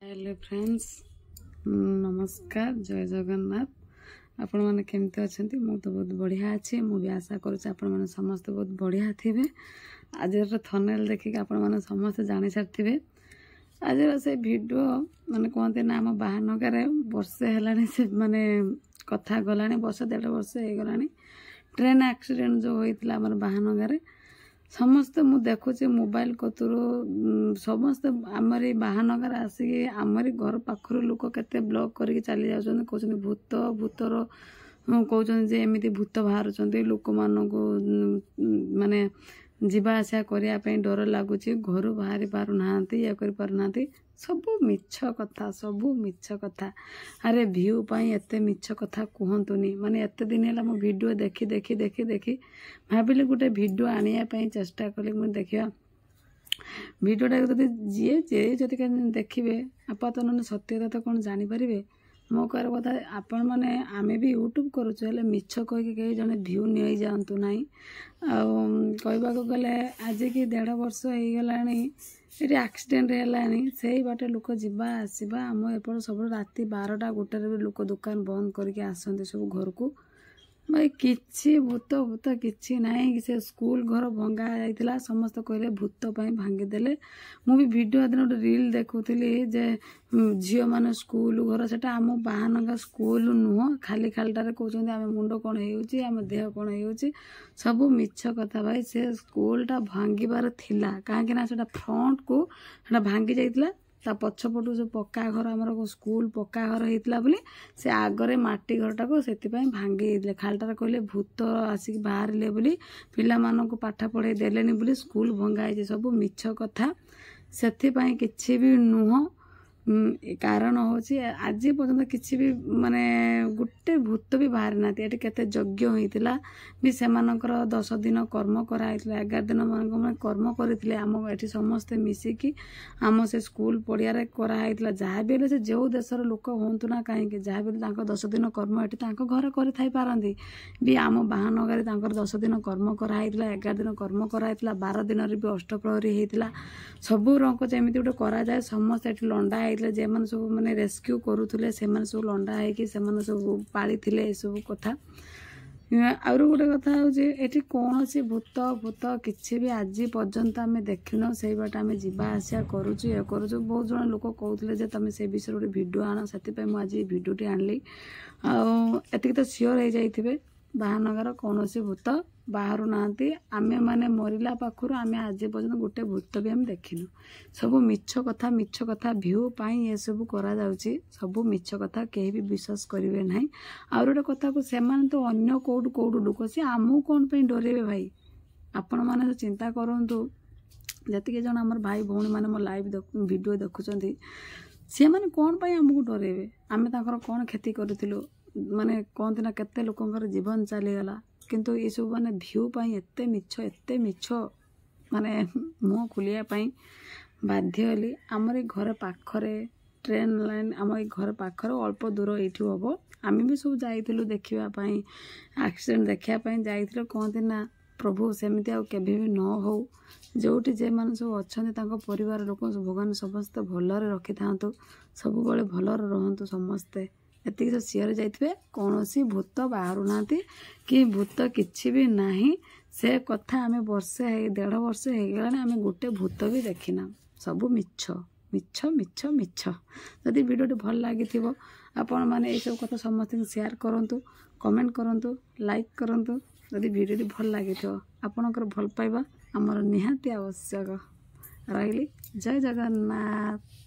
Hello friends, नमस्कार। जय जगन्नाथ। आपण मैंने केमती अच्छा? मु तो बहुत बढ़िया अच्छी। मुझे आशा करुच्चे आपण मैंने समस्त बहुत बढ़िया थे। आज थंबनेल देखिक आपण मैंने समस्त जानी सारी। आज से वीडियो माने कहते ना आम बाहानगर वर्षे है से माने कथा गला वर्ष 1.5 वर्ष हो गला ट्रेन एक्सीडेंट जो होता आम बाहानगर समस्ते मु देखुचे मोबाइल कतुरु समस्ते आमरी बाहानगर आसिक आमरी घर पाखर लोक केते ब्लॉग करके चली जाउछन कहउछन भूत भूतर कहउछन जे एमिति भूत बाहर लोक मानक माने जीवा आसा करिया पे डर लगुच घर बाहरी पार नांती या कर पार नांती सबू मिछ कथा सबू मिछ कथा। अरे भ्यू पाई एते मिछ कथा कहतुनी माने एते दिन है मो वीडियो देखी देखी देखी देखी भाविली गोटे वीडियो आनिया पई चेष्टा कली मुझे देखिया वीडियोटा जदि जी जे जदि देखिए आप तो सत्यता तो कौन जानीपर मो कहर कथा आपण मैंने आम भी यूट्यूब करुचे मिछ कहीकि कहीं जड़े भ्यू नहीं जातु ना कहवाक गले आज की 1.5 वर्ष हो गला ये एक्सीडेंट है से बाटे लोक जावा आसवा आम एपट सब राति 12टा 1टार भी लोक दुकान बंद करके आसते सब घर को भाई किछि भूत भूत किछि नाई से स्कूल घर भंगा जाइतिला समस्त कहले भूत पई भांगीदेले। मु भी वीडियो दिन गोटे रील देखुली जे झील माने स्कूल घर सेटा आम बाहानगा स्कूल नुह खाली खालीटारे कहते आम मुंड कौन होउची आम देह कौन होउची सबू मिछ कथा। भाई से स्कूलटा भांगिबार थिला काहेकि ना सेटा फ्रंट को सेटा भांगी जाइतिला ता पछपटू जो पक्का घर आमर स्कूल पक्का घर होता बोली से आगरे माटी घरटा को से भांगी खालटार कहले भूत आसिक बाहर बोली पिला मानक पाठ पढ़ाई देलेनी बोली स्कूल भंगा सब मिछ कथा से किसी भी नुह कारण हूँ आज पर्यंत किसी भी माने गोटे भूत भी बाहर ना ये केते यज्ञ होता भी से 10 दिन कर्म कराई 11 दिन मान कर्म करते आम ये समस्ते मिसिकी आम से स्कूल पड़िया कराई जहाँ भी से जो देशर लोक हूँ ना कहीं जहाँ भी 10 दिन कर्म ये घर कर भी आम बाहानगर 10 दिन कर्म कराई 11 दिन कर्म कराई 12 दिन भी अष्टप्रहरी होता सबू रंग जमी गोटे कराए समस्त ये लंडा जे मन सब मैंने रेस्क्यू करुले से सब लंडा है सब पाली सब कथा। आउर गोटे कथा होती कौन सी भूत भूत किसी भी आज पर्यंत आम देखन से बाट आम जावा आसा करुचु ये करुचु बहुत जन लोक कहते तुम से विषय गोटे वीडियो आण से मुझे वीडियोटी आनली आती तो सियोर हो जाइए बाहानगर कौन सी भूत बाहर नांती आमे माने मरिला पाखर आमे आज पर्यंत गोटे भूत भी आम देखिनु सब मिछ कथा भ्यू पाई ये सब करा जाउची सब मिछ कथा कहीं भी विश्वास करेंगे ना। आउर गोटे कथा को सेमान तो अन्य कौटू कौटू लोक सी आमू कौन पे डरेबे भाई आपण माने चिंता करंतु जति जन आम भाई भौणी माने मो लाइव वीडियो देखुचंती से माने कौन पे आमको डरेबे आमे ताकर कौन क्षति करथिलु माने कहते ना केते लोकंकर जीवन चलीगला किंतु ये सब माने भ्यू पाई एते मिछ माने मुँह खुलिया पाई बाध्य हली। आमर घर पाखरे ट्रेन लाइन आम घर पाखर अल्प दूर ये हम आम भी सब जाइलु देखापी एक्सीडेंट देखापी जाइलु कहते ना प्रभु सेमती आबे भी न हो जोटी जे मैंने सब अच्छा परिवार लोक भगवान समस्ते भलरे रखि था सब भलरे रहतु समस्ते एति तो सियर जाइए कौन सी भूत बाहर ना कि भूत किसी भी ना से कथा आम वर्षे 1.5 वर्ष हो गला आम गोटे भूत भी देखना सबू मिछ मिछ मिछ मिछ। जदि वीडियो भल लगी आपण मैंने ये सब कथा समस्त शेयर करूँ कमेंट करूँ लाइक करूँ जदि वीडियो भल लगी आपणकर भल पाइबा आमर निहाती आवश्यक रही। जय जगन्नाथ।